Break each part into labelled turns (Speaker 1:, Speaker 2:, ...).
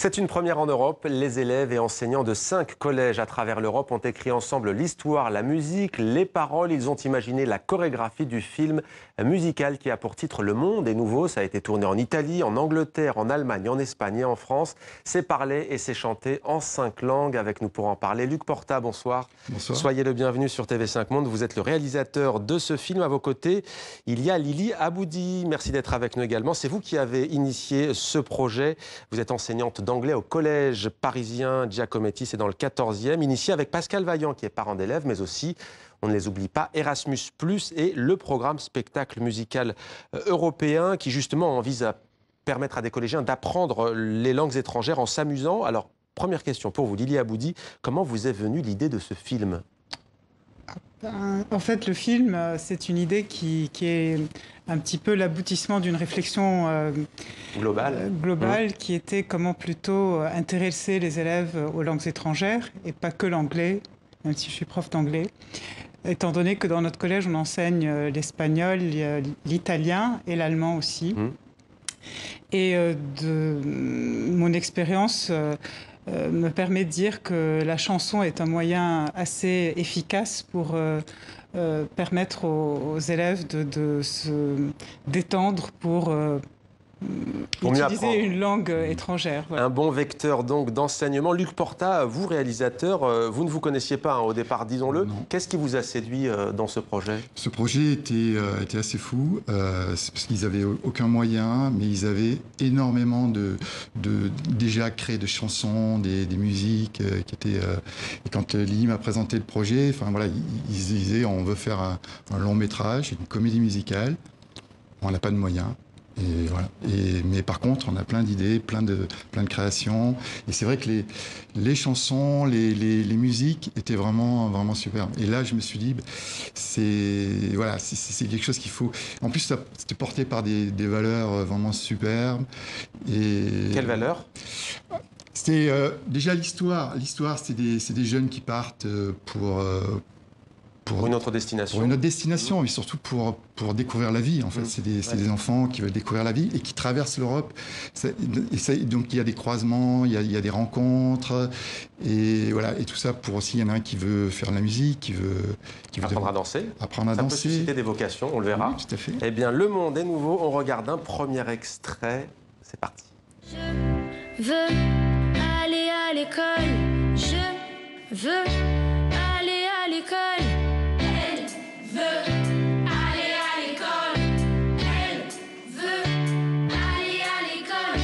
Speaker 1: C'est une première en Europe. Les élèves et enseignants de 5 collèges à travers l'Europe ont écrit ensemble l'histoire, la musique, les paroles. Ils ont imaginé la chorégraphie du film musical qui a pour titre Le Monde est nouveau. Ça a été tourné en Italie, en Angleterre, en Allemagne, en Espagne et en France. C'est parlé et c'est chanté en 5 langues. Avec nous pour en parler, Luc Porta, bonsoir.
Speaker 2: Bonsoir.
Speaker 1: Soyez le bienvenu sur TV5 Monde. Vous êtes le réalisateur de ce film. À vos côtés, il y a Lily Aboudi. Merci d'être avec nous également. C'est vous qui avez initié ce projet. Vous êtes enseignante d'anglais au collège parisien Giacometti, c'est dans le 14e, initié avec Pascal Vaillant qui est parent d'élèves, mais aussi, on ne les oublie pas, Erasmus+, et le programme spectacle musical européen qui justement vise à permettre à des collégiens d'apprendre les langues étrangères en s'amusant. Alors, première question pour vous, Lily Aboudi, comment vous est venue l'idée de ce film ?
Speaker 3: En fait, le film, c'est une idée qui est un petit peu l'aboutissement d'une réflexion globale qui était comment plutôt intéresser les élèves aux langues étrangères et pas que l'anglais, même si je suis prof d'anglais, étant donné que dans notre collège, on enseigne l'espagnol, l'italien et l'allemand aussi. Et de mon expérience me permet de dire que la chanson est un moyen assez efficace pour permettre aux élèves de se détendre pour utiliser une langue étrangère. Voilà.
Speaker 1: Un bon vecteur donc d'enseignement. Luc Porta, vous réalisateur, vous ne vous connaissiez pas au départ, disons-le. Qu'est-ce qui vous a séduit dans ce projet ?
Speaker 2: Ce projet était assez fou, c'est parce qu'ils n'avaient aucun moyen, mais ils avaient énormément déjà créé de chansons, des musiques qui étaient... et quand Lily m'a présenté le projet, enfin voilà, ils disaient on veut faire un long métrage, une comédie musicale, on n'a pas de moyens. Et voilà. Mais par contre, on a plein d'idées, plein de créations. Et c'est vrai que les chansons, les musiques étaient vraiment superbes. Et là, je me suis dit, c'est quelque chose qu'il faut... En plus, c'était porté par des valeurs vraiment superbes. Et...
Speaker 1: Quelles valeurs ?
Speaker 2: C'était déjà l'histoire. L'histoire, c'est des jeunes qui partent pour
Speaker 1: une autre destination.
Speaker 2: Pour une autre destination, mais surtout pour découvrir la vie. En fait, c'est des enfants qui veulent découvrir la vie et qui traversent l'Europe. Donc il y a des croisements, il y a des rencontres, et voilà. Et tout ça pour aussi, il y en a un qui veut faire de la musique, qui veut
Speaker 1: apprendre à danser.
Speaker 2: Apprendre à danser.
Speaker 1: Ça peut susciter des vocations, on le verra.
Speaker 2: Oui, tout à fait.
Speaker 1: Eh bien, Le Monde est nouveau. On regarde un premier extrait. C'est parti.
Speaker 4: Je veux aller à l'école. Je veux aller à l'école. Elle veut aller à l'école. Elle veut aller à l'école.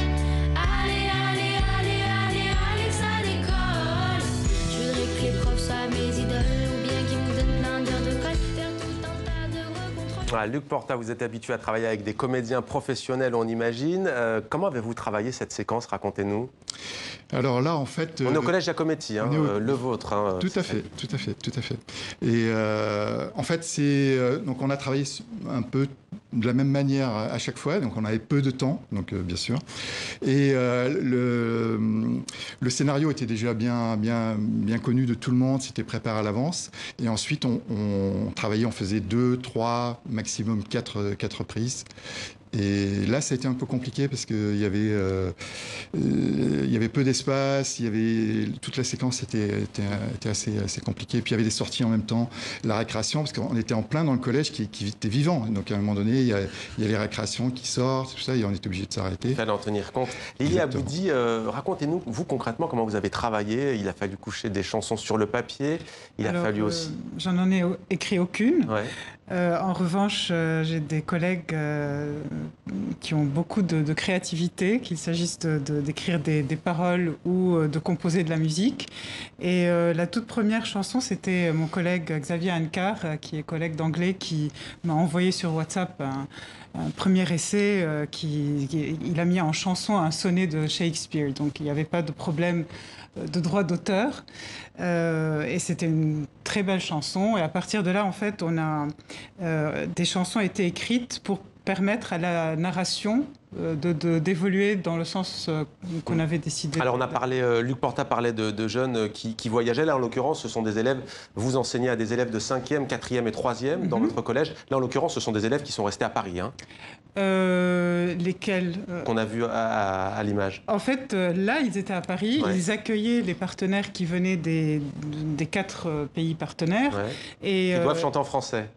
Speaker 4: Aller Alex à l'école. Je voudrais que les profs soient mes idoles ou bien qu'ils me donnent plein d'heures de colle. Faire tout un tas de recontrôles.
Speaker 1: Luc Porta, vous êtes habitué à travailler avec des comédiens professionnels, on imagine. Comment avez-vous travaillé cette séquence ? Racontez-nous.
Speaker 2: Alors là, en fait...
Speaker 1: On est au collège Giacometti, le vôtre.
Speaker 2: Tout à fait. Et en fait, donc on a travaillé un peu de la même manière à chaque fois, donc on avait peu de temps, donc bien sûr. Et le scénario était déjà bien connu de tout le monde, c'était préparé à l'avance. Et ensuite, on travaillait, on faisait 2, 3, maximum 4 prises. Et là, ça a été un peu compliqué parce qu'il y avait peu d'espace, toute la séquence était assez compliquée. Puis il y avait des sorties en même temps, la récréation, parce qu'on était en plein dans le collège qui était vivant. Donc à un moment donné, il y a les récréations qui sortent, tout ça, et on était obligé de s'arrêter.
Speaker 1: Il fallait en tenir compte. Lily Aboudi, racontez-nous, vous concrètement, comment vous avez travaillé. Il a fallu coucher des chansons sur le papier. Aussi...
Speaker 3: J'en ai écrit aucune.
Speaker 1: Ouais.
Speaker 3: En revanche, j'ai des collègues qui ont beaucoup de créativité, qu'il s'agisse d'écrire des paroles ou de composer de la musique. Et la toute première chanson, c'était mon collègue Xavier Ancar, qui est collègue d'anglais, qui m'a envoyé sur WhatsApp un premier essai il a mis en chanson un sonnet de Shakespeare. Donc il n'y avait pas de problème de droit d'auteur. Et c'était une très belle chanson. Et à partir de là, en fait, des chansons étaient écrites pour permettre à la narration d'évoluer dans le sens qu'on avait décidé.
Speaker 1: Alors on a parlé, Luc Porta parlait de jeunes qui voyageaient. Là, en l'occurrence, ce sont des élèves, vous enseignez à des élèves de 5e, 4e et 3e dans votre collège. Là, en l'occurrence, ce sont des élèves qui sont restés à Paris. Hein.
Speaker 3: Lesquels
Speaker 1: Qu'on a vu à l'image.
Speaker 3: En fait, là, ils étaient à Paris.
Speaker 1: Ouais.
Speaker 3: Ils accueillaient les partenaires qui venaient des 4 pays partenaires.
Speaker 1: Ouais.
Speaker 3: Et,
Speaker 1: Ils doivent chanter en français.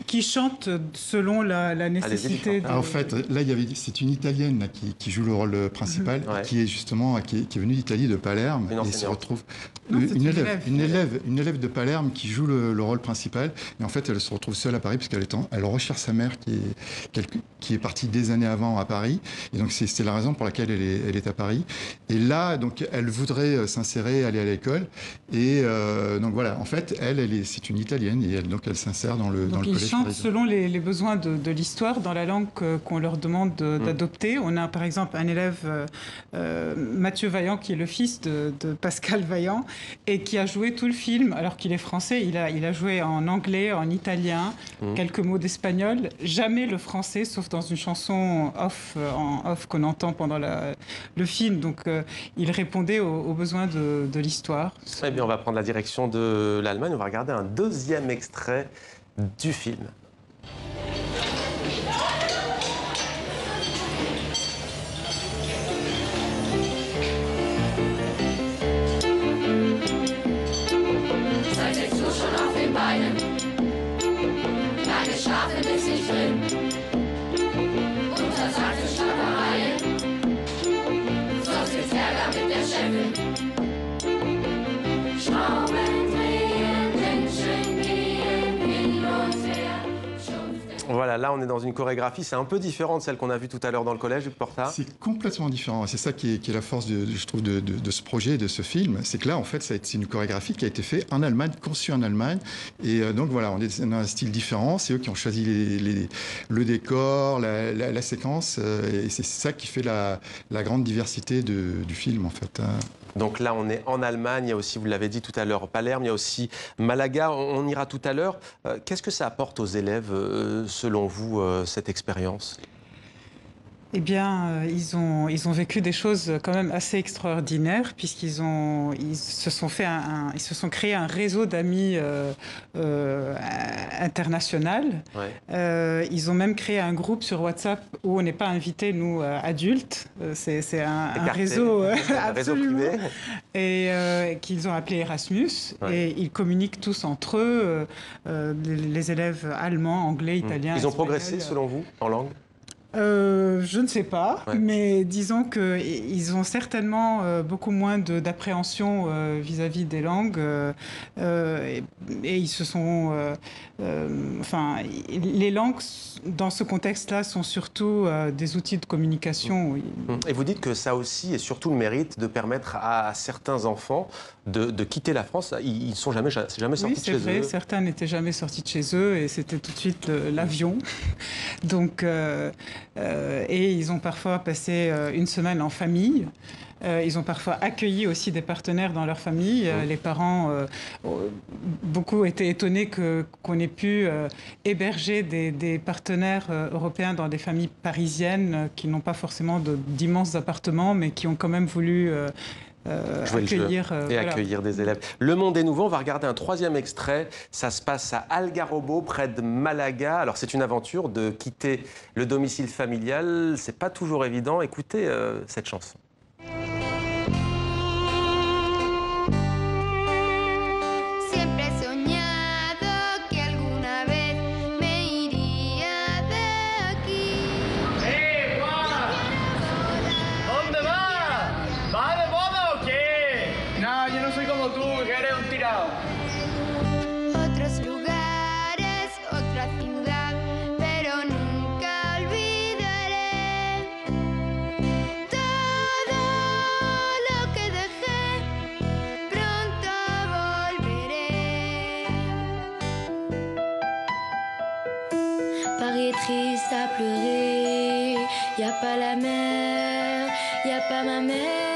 Speaker 3: Qui chantent selon la nécessité.
Speaker 2: En fait, là, c'est une Italienne là, qui joue le rôle principal,
Speaker 1: Ouais.
Speaker 2: qui est justement qui est venue d'Italie, de Palerme,
Speaker 1: Une
Speaker 2: et se retrouve
Speaker 3: Non, c'est
Speaker 2: une élève de Palerme qui joue le rôle principal. Et en fait, elle se retrouve seule à Paris parce elle recherche sa mère qui est partie des années avant à Paris. Et donc c'est la raison pour laquelle elle est à Paris. Et là, donc, elle voudrait s'insérer, aller à l'école. Et donc voilà, en fait, c'est une Italienne et elle s'insère dans le collège.
Speaker 3: Ils chantent selon les besoins de l'histoire, dans la langue qu'on leur demande d'adopter. On a par exemple un élève, Mathieu Vaillant, qui est le fils de Pascal Vaillant, et qui a joué tout le film, alors qu'il est français. Il a joué en anglais, en italien, quelques mots d'espagnol. Jamais le français, sauf dans une chanson en off qu'on entend pendant le film. Donc il répondait aux besoins de l'histoire.
Speaker 1: Eh bien, on va prendre la direction de l'Allemagne. On va regarder un deuxième extrait du film.
Speaker 5: Seit 6 Uhr schon auf den Beinen, lange schlafen ist nicht drin, untersagte Schnappereien, sonst gibt's Ärger mit der Chefin. Schrauben drehen, Menschen gehen hin und her.
Speaker 1: Voilà, là on est dans une chorégraphie, c'est un peu différent de celle qu'on a vue tout à l'heure dans le collège, Luc Porta.
Speaker 2: C'est complètement différent. C'est ça qui est la force, je trouve, de ce projet, de ce film. C'est que là, en fait, c'est une chorégraphie qui a été faite en Allemagne, conçue en Allemagne. Et donc voilà, on est dans un style différent. C'est eux qui ont choisi le décor, la séquence. Et c'est ça qui fait la grande diversité du film, en fait.
Speaker 1: Donc là, on est en Allemagne, il y a aussi, vous l'avez dit tout à l'heure, Palerme, il y a aussi Malaga, on ira tout à l'heure. Qu'est-ce que ça apporte aux élèves, selon vous, cette expérience ?
Speaker 3: Eh bien, ils ont vécu des choses quand même assez extraordinaires, puisqu'ils se sont créés un réseau d'amis international.
Speaker 1: Ouais.
Speaker 3: Ils ont même créé un groupe sur WhatsApp où on n'est pas invités, nous, adultes. C'est un réseau absolument.
Speaker 1: Réseau privé.
Speaker 3: Et qu'ils ont appelé Erasmus. Ouais. Et ils communiquent tous entre eux, les élèves allemands, anglais, italiens.
Speaker 1: Ils ont progressé, selon vous, en langue ?
Speaker 3: Je ne sais pas,
Speaker 1: ouais.
Speaker 3: Mais disons qu'ils ont certainement beaucoup moins d'appréhension vis-à-vis des langues et ils se sont... les langues, dans ce contexte-là, sont surtout des outils de communication. Oui.
Speaker 1: Et vous dites que ça aussi est surtout le mérite de permettre à certains enfants de quitter la France. Ils ne sont jamais sortis de chez eux.
Speaker 3: Oui, c'est vrai, certains n'étaient jamais sortis de chez eux et c'était tout de suite l'avion. Donc... et ils ont parfois passé une semaine en famille. Ils ont parfois accueilli aussi des partenaires dans leur famille. Les parents, beaucoup étaient étonnés qu'on ait pu héberger des partenaires européens dans des familles parisiennes qui n'ont pas forcément d'immenses appartements, mais qui ont quand même voulu...
Speaker 1: accueillir des élèves. Le monde est nouveau, on va regarder un troisième extrait. Ça se passe à Algarrobo, près de Malaga. Alors c'est une aventure de quitter le domicile familial. C'est pas toujours évident. Écoutez cette chanson.
Speaker 4: Otros lugares, otra ciudad, pero nunca olvidaré todo lo que dejé, pronto volveré. Paris est triste à pleurer, y a pas la mer, y a pas ma mère.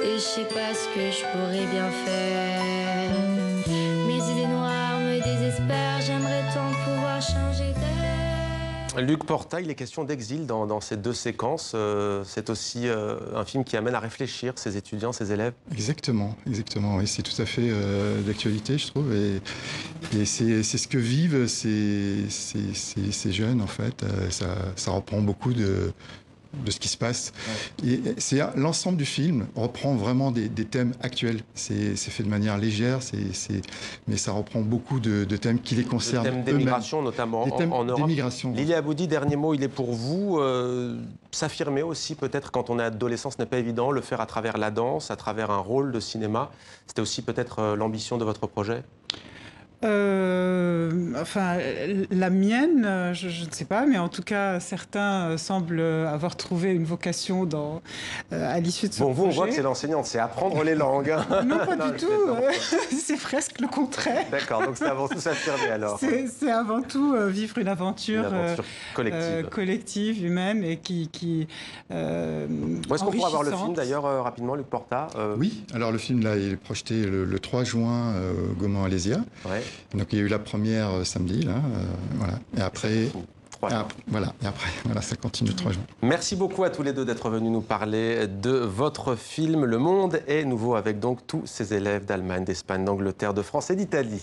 Speaker 4: Et je sais pas ce que je pourrais bien faire. Mes idées noires me désespèrent, j'aimerais tant pouvoir changer d'air.
Speaker 1: Luc Porta, il est question d'exil dans ces deux séquences. C'est aussi un film qui amène à réfléchir ses étudiants, ses élèves.
Speaker 2: Exactement, exactement. Oui, c'est tout à fait d'actualité, je trouve. Et c'est ce que vivent ces jeunes, en fait. Ça reprend beaucoup de ce qui se passe. Ouais. Et l'ensemble du film reprend vraiment des thèmes actuels. C'est fait de manière légère, mais ça reprend beaucoup de thèmes qui les concernent.
Speaker 1: Des thèmes d'émigration, notamment en Europe. Lili Aboudi, dernier mot, il est pour vous. S'affirmer aussi, peut-être, quand on est adolescent, ce n'est pas évident. Le faire à travers la danse, à travers un rôle de cinéma. C'était aussi peut-être l'ambition de votre projet ?
Speaker 3: Enfin, la mienne, je ne sais pas, mais en tout cas, certains semblent avoir trouvé une vocation à l'issue de ce projet.
Speaker 1: Bon, vous, on voit que c'est l'enseignante, c'est apprendre les langues. Hein.
Speaker 3: Non, pas du tout. C'est presque le contraire.
Speaker 1: D'accord, donc c'est avant tout s'affirmer alors.
Speaker 3: C'est avant tout vivre une aventure
Speaker 1: collective,
Speaker 3: humaine et qui
Speaker 1: Où est-ce qu'on pourra voir le film d'ailleurs rapidement, Luc Porta
Speaker 2: Oui, alors le film là, il est projeté le 3 juin au Gaumont-Alésia. Ouais. Donc il y a eu la première samedi, là, voilà. Et après, ça continue le 3 juin.
Speaker 1: Merci beaucoup à tous les deux d'être venus nous parler de votre film. Le monde est nouveau avec donc tous ces élèves d'Allemagne, d'Espagne, d'Angleterre, de France et d'Italie.